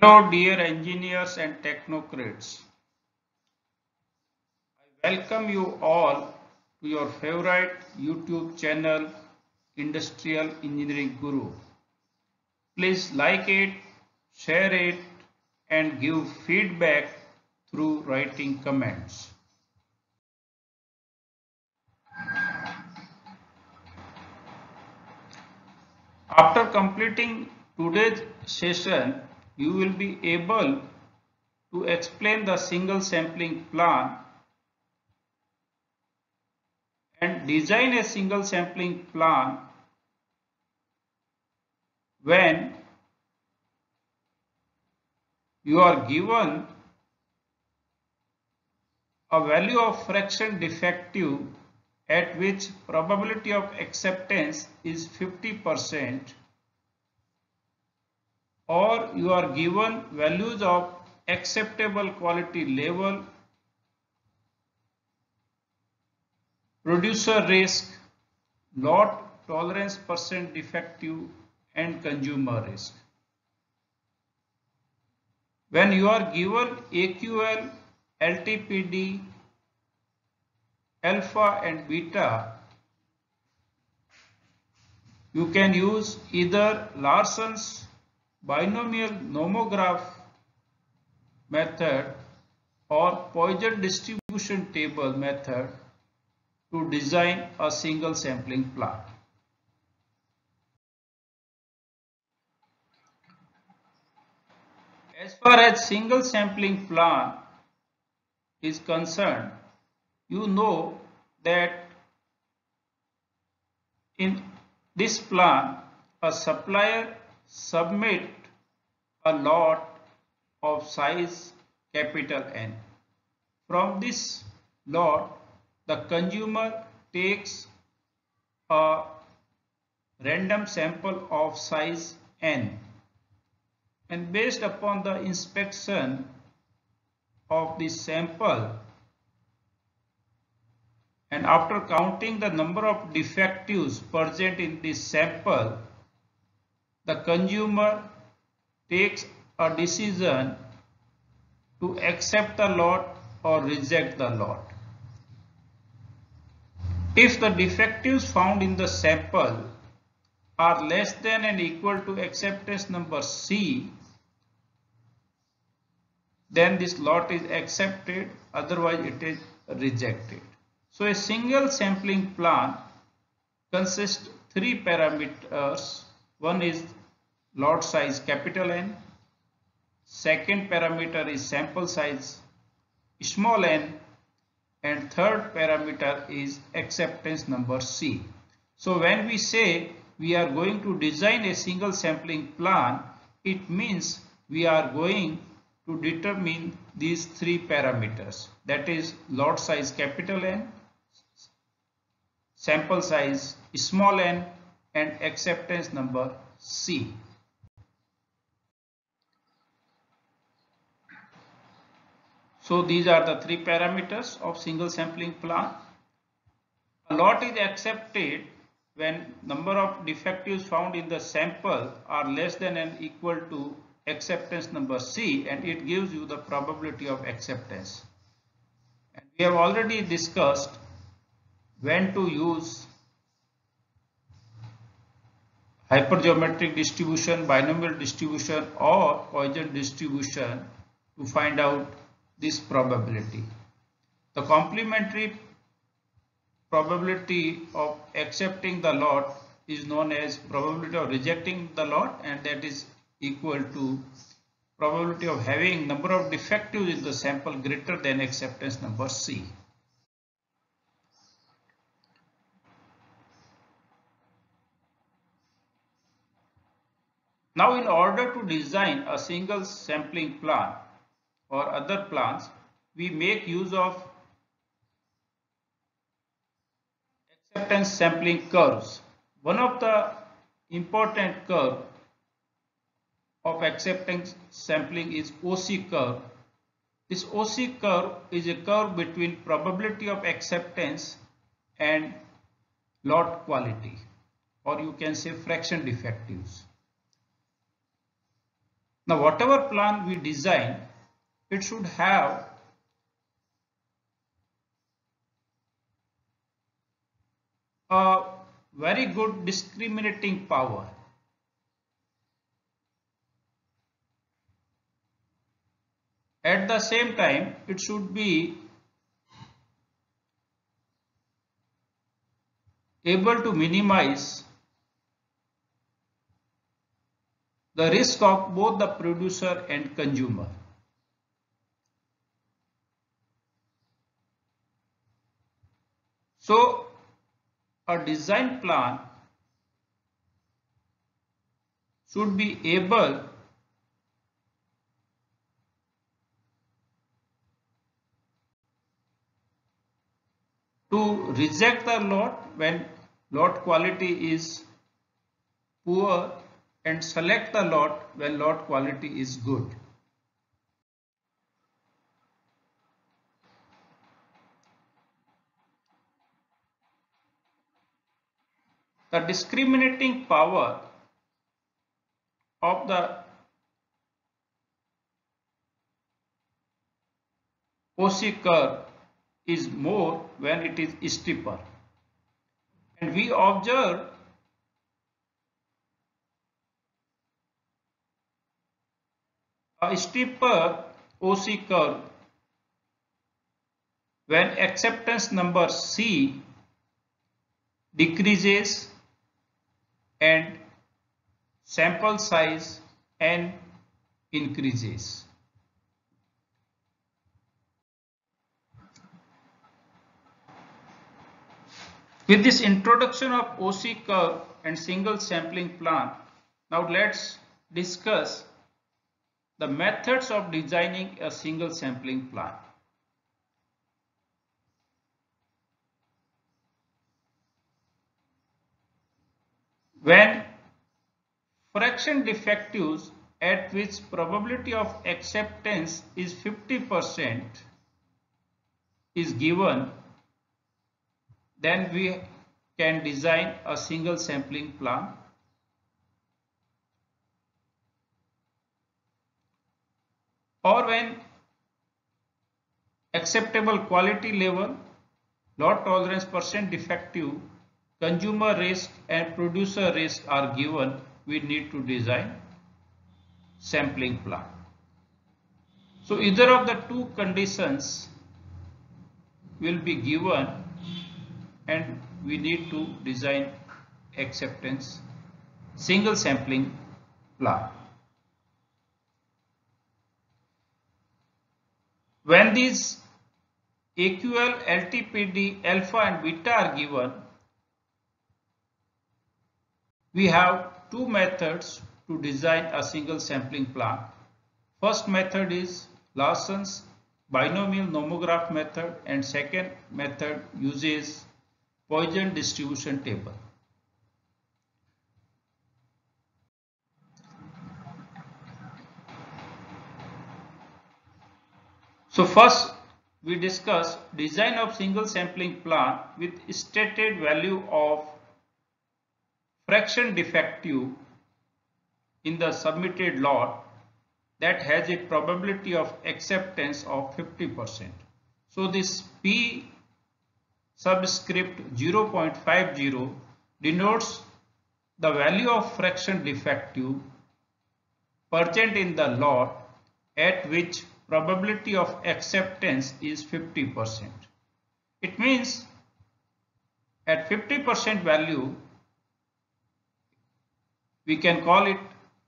Hello, dear engineers and technocrats. I welcome you all to your favorite YouTube channel, Industrial Engineering Guru. Please like it, share it, and give feedback through writing comments. After completing today's session, you will be able to explain the single sampling plan and design a single sampling plan when you are given a value of fraction defective at which probability of acceptance is 50%, or you are given values of acceptable quality level, producer risk, lot tolerance percent defective, and consumer risk. When you are given AQL, LTPD, alpha and beta, you can use either Larson's binomial nomograph method or Poisson distribution table method to design a single sampling plan. As far as single sampling plan is concerned, you know that in this plan, a supplier submit a lot of size capital N. From this lot, the consumer takes a random sample of size N, and based upon the inspection of this sample and after counting the number of defectives present in this sample, the consumer takes a decision to accept the lot or reject the lot. If the defectives found in the sample are less than and equal to acceptance number C, then this lot is accepted, otherwise it is rejected. So a single sampling plan consists three parameters. One is lot size capital N, second parameter is sample size small n, and third parameter is acceptance number C. So when we say we are going to design a single sampling plan, it means we are going to determine these three parameters, that is lot size capital N, sample size small n, and acceptance number C. So these are the three parameters of single sampling plan. A lot is accepted when number of defectives found in the sample are less than and equal to acceptance number C, and it gives you the probability of acceptance. And we have already discussed when to use hypergeometric distribution, binomial distribution, or Poisson distribution to find out this probability. The complementary probability of accepting the lot is known as probability of rejecting the lot, and that is equal to probability of having number of defectives in the sample greater than acceptance number C. Now, in order to design a single sampling plan or other plans, we make use of acceptance sampling curves. One of the important curve of acceptance sampling is OC curve. This OC curve is a curve between probability of acceptance and lot quality, or you can say fraction defectives. Now whatever plan we design, it should have a very good discriminating power. At the same time, it should be able to minimize the risk of both the producer and consumer. So, a design plan should be able to reject the lot when lot quality is poor and select the lot when lot quality is good. The discriminating power of the OC curve is more when it is steeper. And we observe a steeper OC curve when acceptance number C decreases and sample size N increases. With this introduction of OC curve and single sampling plan, now let's discuss the methods of designing a single sampling plan. When fraction defectives at which probability of acceptance is 50% is given, then we can design a single sampling plan. Or when acceptable quality level, lot tolerance percent defective, consumer risk and producer risk are given, we need to design sampling plan. So either of the two conditions will be given and we need to design acceptance single sampling plan. When these AQL, LTPD, alpha and beta are given, we have two methods to design a single sampling plan. First method is Larson's binomial nomograph method and second method uses Poisson distribution table. So first we discuss design of single sampling plan with stated value of fraction defective in the submitted lot that has a probability of acceptance of 50%. So this P subscript 0.50 denotes the value of fraction defective present in the lot at which probability of acceptance is 50%. It means at 50% value, we can call it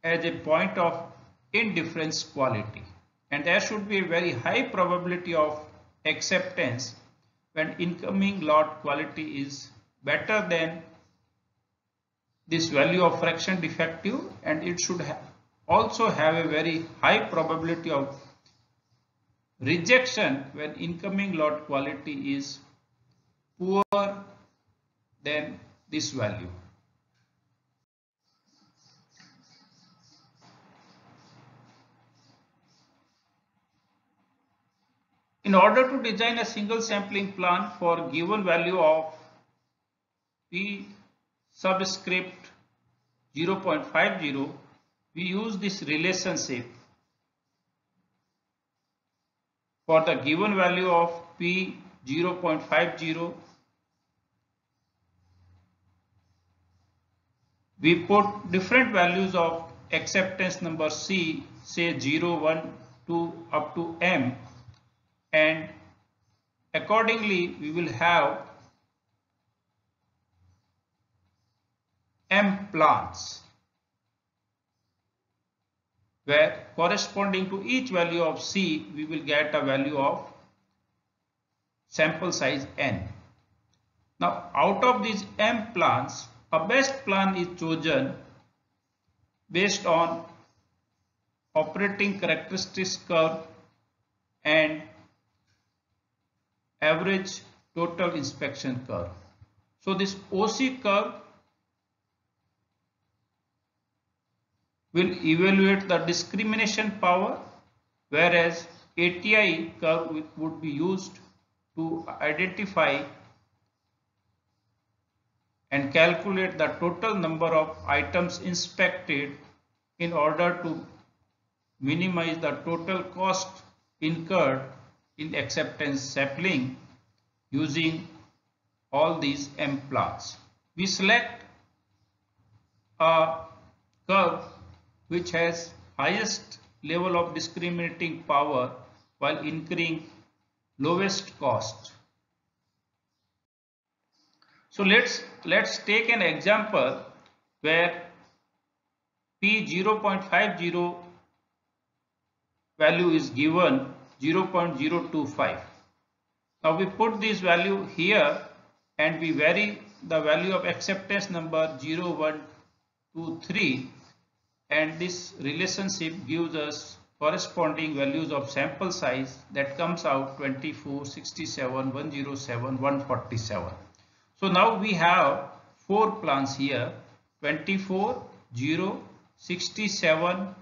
as a point of indifference quality, and there should be a very high probability of acceptance when incoming lot quality is better than this value of fraction defective, and it should also have a very high probability of rejection when incoming lot quality is poor than this value. In order to design a single sampling plan for given value of P subscript 0.50, we use this relationship for the given value of P 0.50. We put different values of acceptance number C, say 0, 1, 2 up to M, and accordingly we will have M plans, where corresponding to each value of C we will get a value of sample size N. Now out of these M plans, a best plan is chosen based on operating characteristics curve and average total inspection curve. So this OC curve will evaluate the discrimination power, whereas ATI curve would be used to identify and calculate the total number of items inspected in order to minimize the total cost incurred in acceptance sampling using all these M plans. We select a curve which has highest level of discriminating power while incurring lowest cost. So let's take an example where P 0.50 value is given 0.025. Now we put this value here and we vary the value of acceptance number 0, 1, 2, 3, and this relationship gives us corresponding values of sample size that comes out 24, 67, 107, 147. So now we have 4 plans here: 24, 0, 67,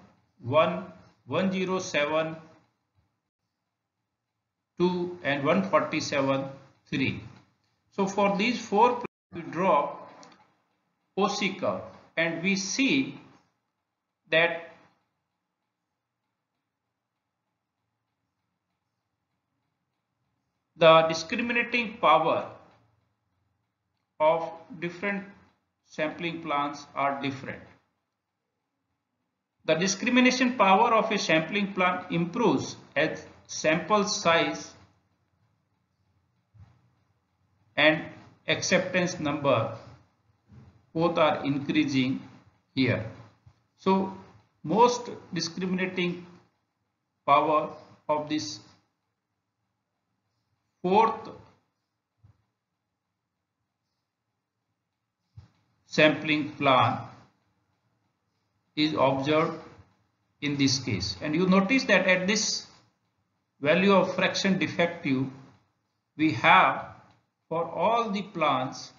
1, 107, 2 and 147, 3. So for these 4 plans we draw OC curve and we see that the discriminating power of different sampling plans are different. The discrimination power of a sampling plan improves as sample size and acceptance number both are increasing here. So most discriminating power of this 4th sampling plan is observed in this case, and you notice that at this value of fraction defective we have for all the plans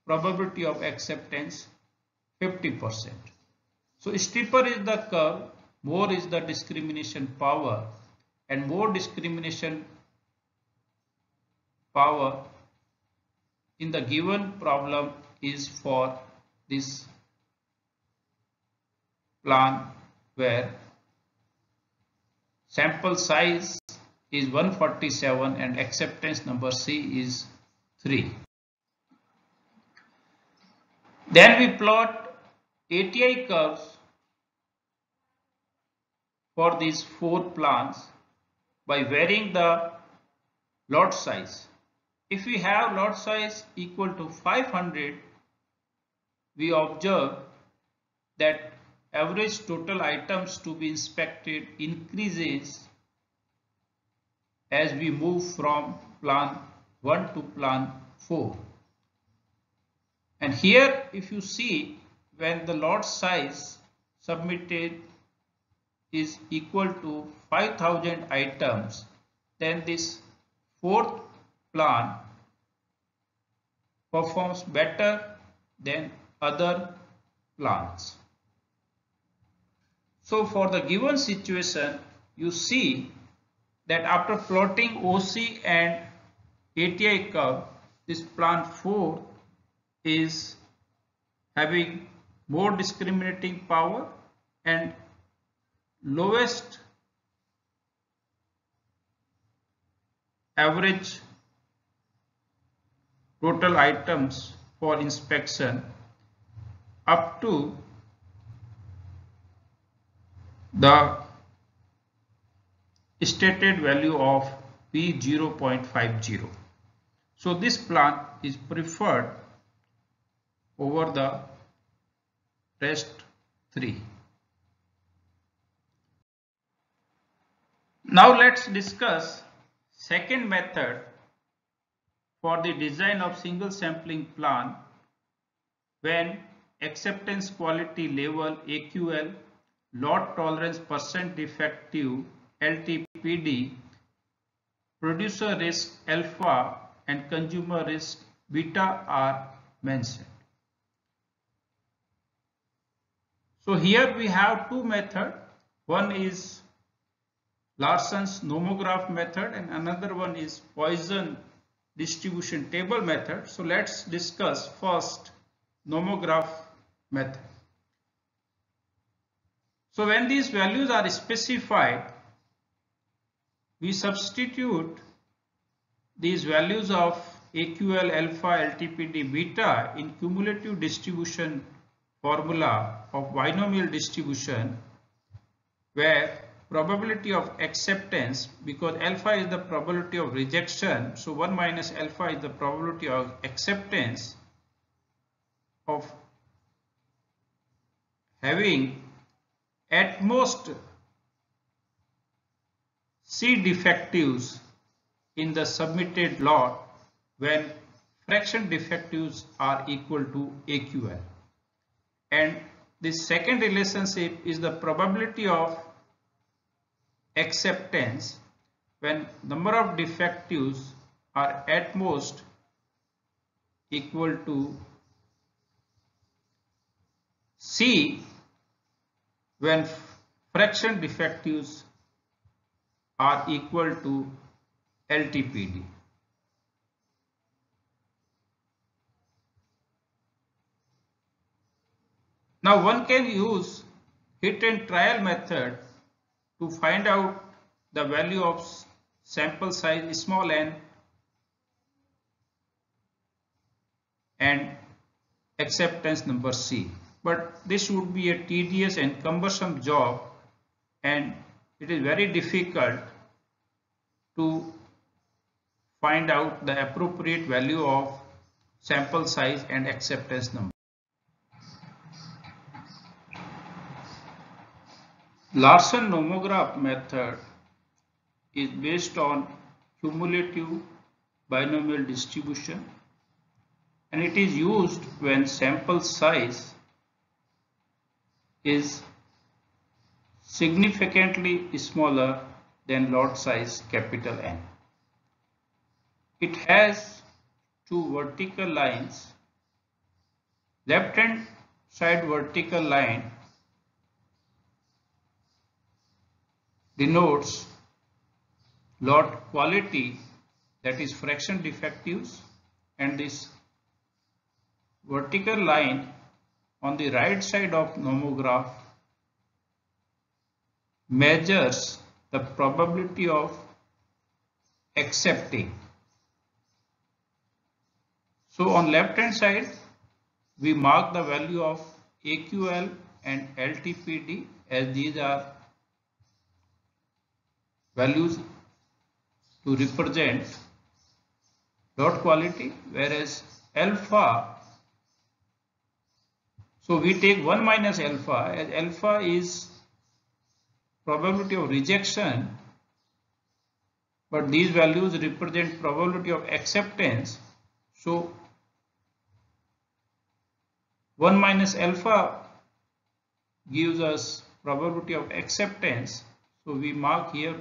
probability of acceptance 50%. So steeper is the curve, more is the discrimination power, and more discrimination power in the given problem is for this plan where sample size is 147 and acceptance number C is 3. Then we plot ATI curves for these 4 plans by varying the lot size. If we have lot size equal to 500, we observe that average total items to be inspected increases as we move from plan 1 to plan 4. And here if you see, when the lot size submitted is equal to 5000 items, then this 4th plan performs better than other plans. So for the given situation, you see that after plotting OC and ATI curve, this plan 4 is having more discriminating power, and lowest average total items for inspection up to the stated value of P0.50. So this plan is preferred over the rest three. Now let's discuss second method for the design of single sampling plan when acceptance quality level AQL, lot tolerance percent defective LTPD, producer risk alpha and consumer risk beta are mentioned. So here we have two methods. One is Larson's nomograph method and another one is Poisson distribution table method. So let's discuss first nomograph method. So when these values are specified, we substitute these values of AQL, alpha, LTPD, beta in cumulative distribution formula of binomial distribution, where probability of acceptance, because alpha is the probability of rejection, so 1 minus alpha is the probability of acceptance of having at most C defectives in the submitted lot when fraction defectives are equal to AQL. And the second relationship is the probability of acceptance when number of defectives are at most equal to C when fraction defectives are equal to LTPD. Now one can use hit and trial method to find out the value of sample size small n and acceptance number C. But this would be a tedious and cumbersome job, and it is very difficult to find out the appropriate value of sample size and acceptance number. Larson nomograph method is based on cumulative binomial distribution, and it is used when sample size is significantly smaller than lot size capital N. It has two vertical lines. Left hand side vertical line denotes lot quality, that is fraction defectives, and this vertical line on the right side of nomograph measures the probability of accepting. So on left hand side we mark the value of AQL and LTPD, as these are values to represent lot quality, whereas alpha, so we take 1 minus alpha, as alpha is probability of rejection, but these values represent probability of acceptance. So 1 minus alpha gives us probability of acceptance, so we mark here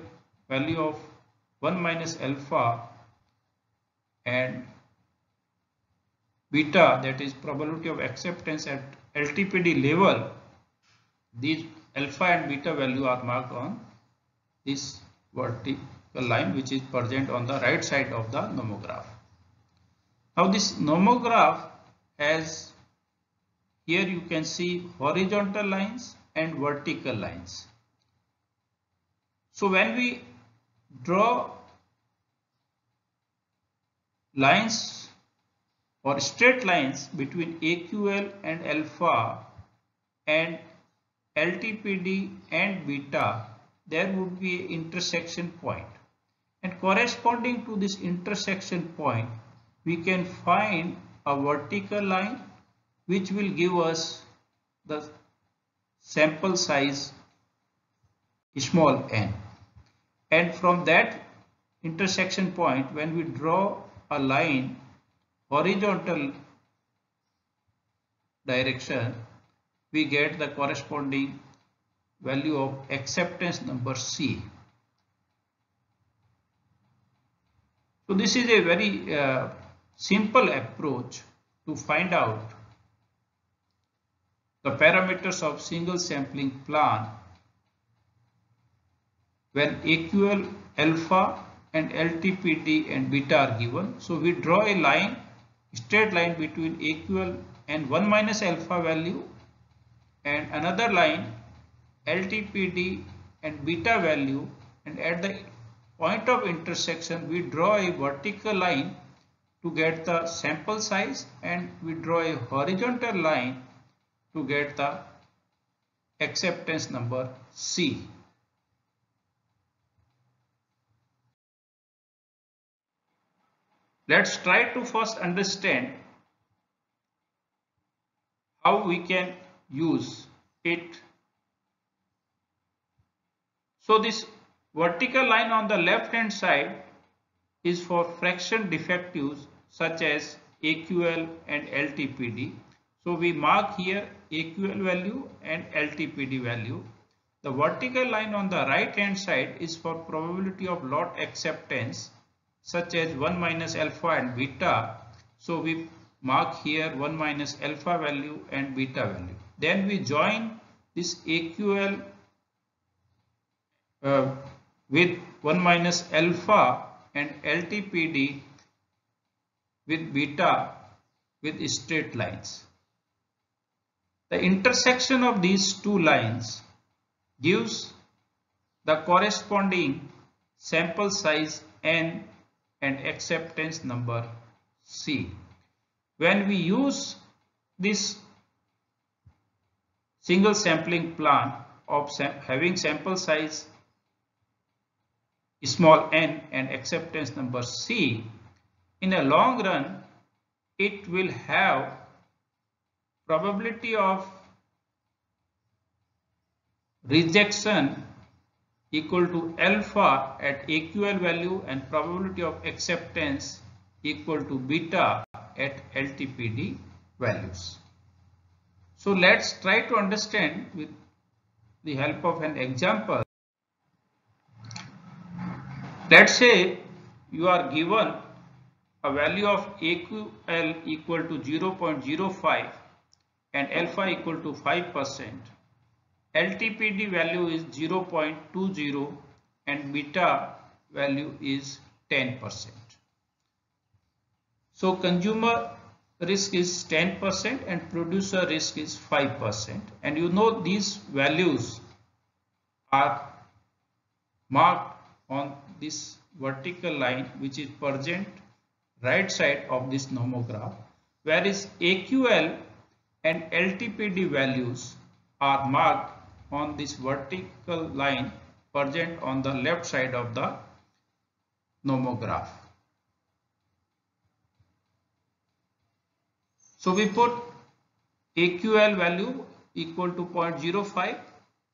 value of 1 minus alpha and beta, that is probability of acceptance at LTPD level. These alpha and beta value are marked on this vertical line which is present on the right side of the nomograph. Now this nomograph has here you can see horizontal lines and vertical lines. So when we draw lines or straight lines between AQL and alpha and LTPD and beta, there would be an intersection point. And corresponding to this intersection point, we can find a vertical line which will give us the sample size small n. And from that intersection point, when we draw a line horizontal direction, we get the corresponding value of acceptance number C. So this is a very simple approach to find out the parameters of single sampling plan when AQL, alpha and LTPD and beta are given. So we draw a line, straight line between AQL and 1 minus alpha value and another line LTPD and beta value, and at the point of intersection we draw a vertical line to get the sample size and we draw a horizontal line to get the acceptance number C. Let's try to first understand how we can use it. So this vertical line on the left hand side is for fraction defectives such as AQL and LTPD. So we mark here AQL value and LTPD value. The vertical line on the right hand side is for probability of lot acceptance such as 1 minus alpha and beta. So we mark here 1 minus alpha value and beta value. Then we join this AQL with 1 minus alpha and LTPD with beta with straight lines. The intersection of these two lines gives the corresponding sample size n and acceptance number C. When we use this single sampling plan of having sample size small n and acceptance number C, in a long run it will have probability of rejection equal to alpha at AQL value and probability of acceptance equal to beta at LTPD values. So let's try to understand with the help of an example. Let's say you are given a value of AQL equal to 0.05 and alpha equal to 5%. LTPD value is 0.20 and beta value is 10%. So consumer risk is 10% and producer risk is 5%. And you know these values are marked on this vertical line which is present right side of this nomograph, whereas AQL and LTPD values are marked on this vertical line present on the left side of the nomograph. So we put AQL value equal to 0.05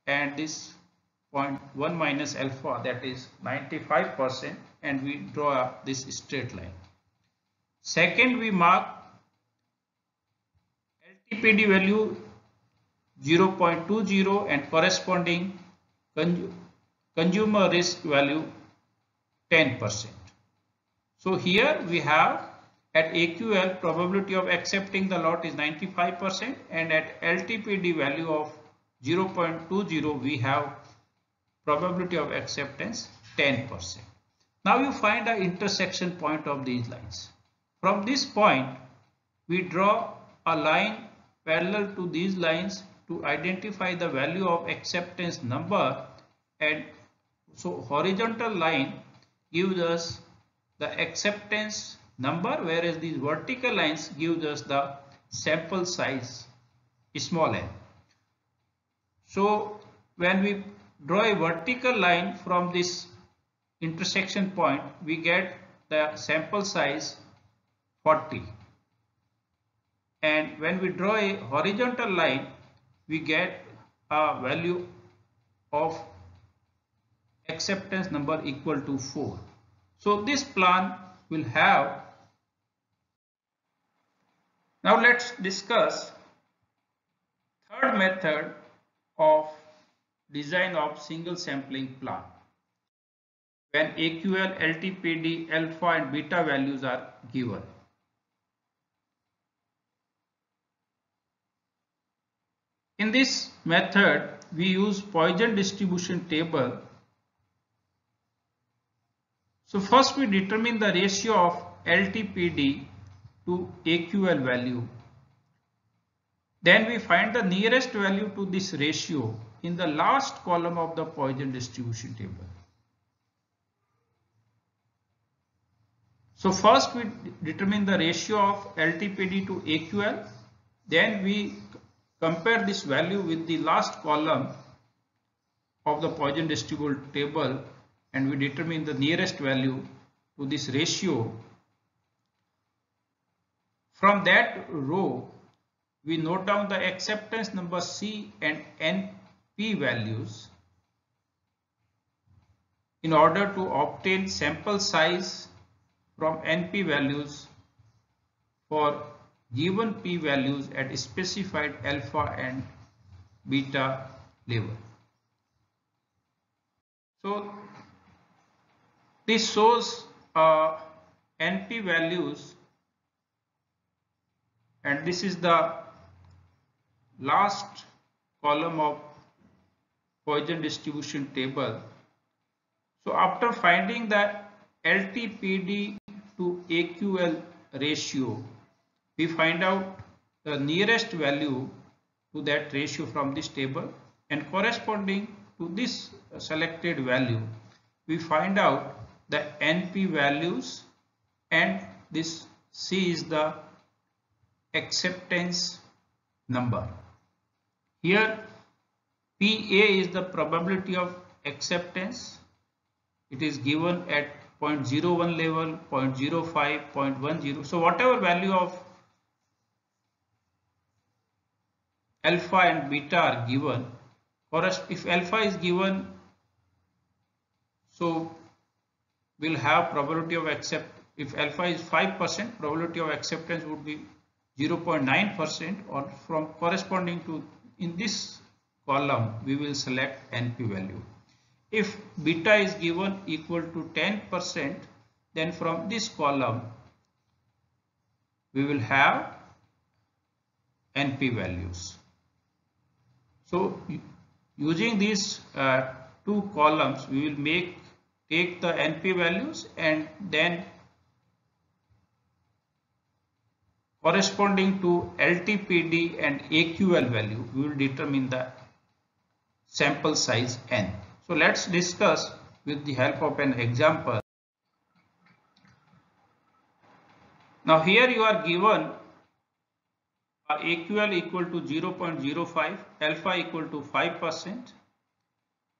and this 0.1 minus alpha, that is 95%, and we draw this straight line. Second, we mark LTPD value 0.20 and corresponding consumer risk value 10%. So here we have at AQL probability of accepting the lot is 95% and at LTPD value of 0.20 we have probability of acceptance 10%. Now you find the intersection point of these lines. From this point we draw a line parallel to these lines to identify the value of acceptance number, and so horizontal line gives us the acceptance number, whereas these vertical lines gives us the sample size small n. So when we draw a vertical line from this intersection point, we get the sample size 40, and when we draw a horizontal line, we get a value of acceptance number equal to 4. So this plan will have. Now let's discuss third method of design of single sampling plan, when AQL, LTPD, alpha and beta values are given. In this method, we use Poisson distribution table. So first we determine the ratio of LTPD to AQL value. Then we find the nearest value to this ratio in the last column of the Poisson distribution table. So first we determine the ratio of LTPD to AQL. Then we compare this value with the last column of the Poisson distribution table, and we determine the nearest value to this ratio. From that row, we note down the acceptance number C and NP values in order to obtain sample size from NP values for given P values at specified alpha and beta level. So this shows NP values, and this is the last column of Poisson distribution table. So after finding the LTPD to AQL ratio, we find out the nearest value to that ratio from this table, and corresponding to this selected value, we find out the NP values, and this C is the acceptance number. Here PA is the probability of acceptance. It is given at 0.01 level, 0.05, 0.10. So whatever value of alpha and beta are given, or if alpha is given, so we'll have probability of accept. If alpha is 5%, probability of acceptance would be 0.9%, or from corresponding to in this column we will select NP value. If beta is given equal to 10%, then from this column we will have NP values. So using these two columns, we will take the NP values, and then corresponding to LTPD and AQL value, we will determine the sample size n. So let's discuss with the help of an example. Now here you are given AQL equal to 0.05, alpha equal to 5%,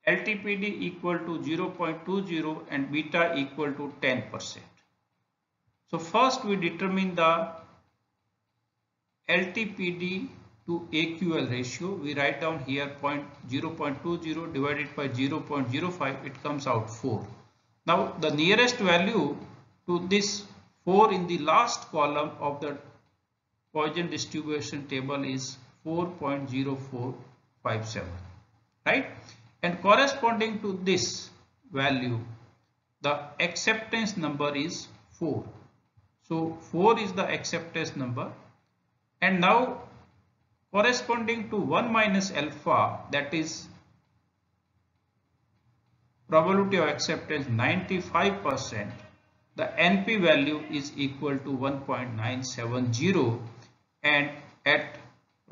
LTPD equal to 0.20, and beta equal to 10%. So first we determine the LTPD to AQL ratio. We write down here 0.20 divided by 0.05, it comes out 4. Now the nearest value to this 4 in the last column of the Poisson distribution table is 4.0457, right? And corresponding to this value, the acceptance number is 4. So 4 is the acceptance number, and now corresponding to 1 minus alpha, that is probability of acceptance 95%, the NP value is equal to 1.970, and at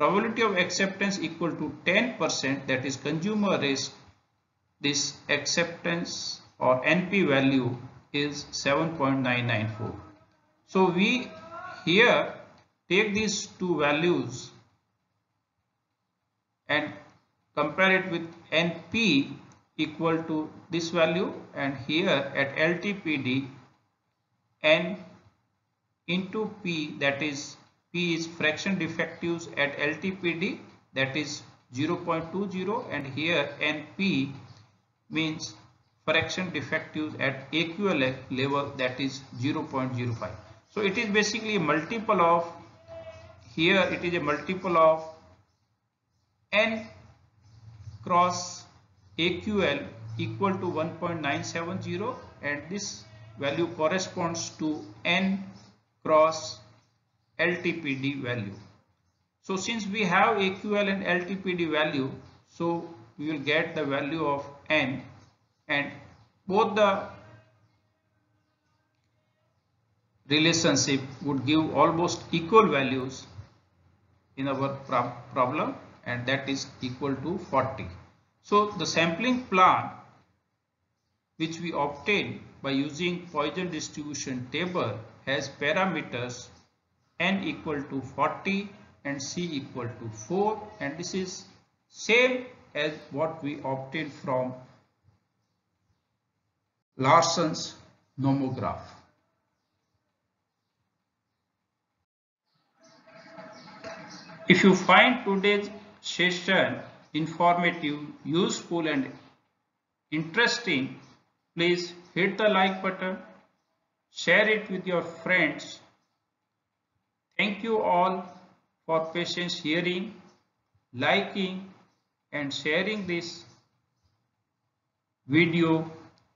probability of acceptance equal to 10%, that is consumer risk, this acceptance or NP value is 7.994. So we here take these two values and compare it with NP equal to this value, and here at LTPD N into P, that is P is fraction defectives at LTPD, that is 0.20, and here NP means fraction defectives at AQL level, that is 0.05. So it is basically a multiple of, here it is a multiple of N cross AQL equal to 1.970, and this value corresponds to N cross LTPD value. So since we have AQL and LTPD value, so we will get the value of N, and both the relationship would give almost equal values in our problem, and that is equal to 40. So the sampling plan which we obtain by using Poisson distribution table has parameters N equal to 40 and C equal to 4, and this is same as what we obtained from Larson's nomograph. If you find today's session informative, useful and interesting, please hit the like button, share it with your friends. Thank you all for patience hearing, liking and sharing this video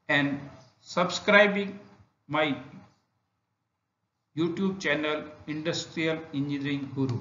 and subscribing my YouTube channel Industrial Engineering Guru.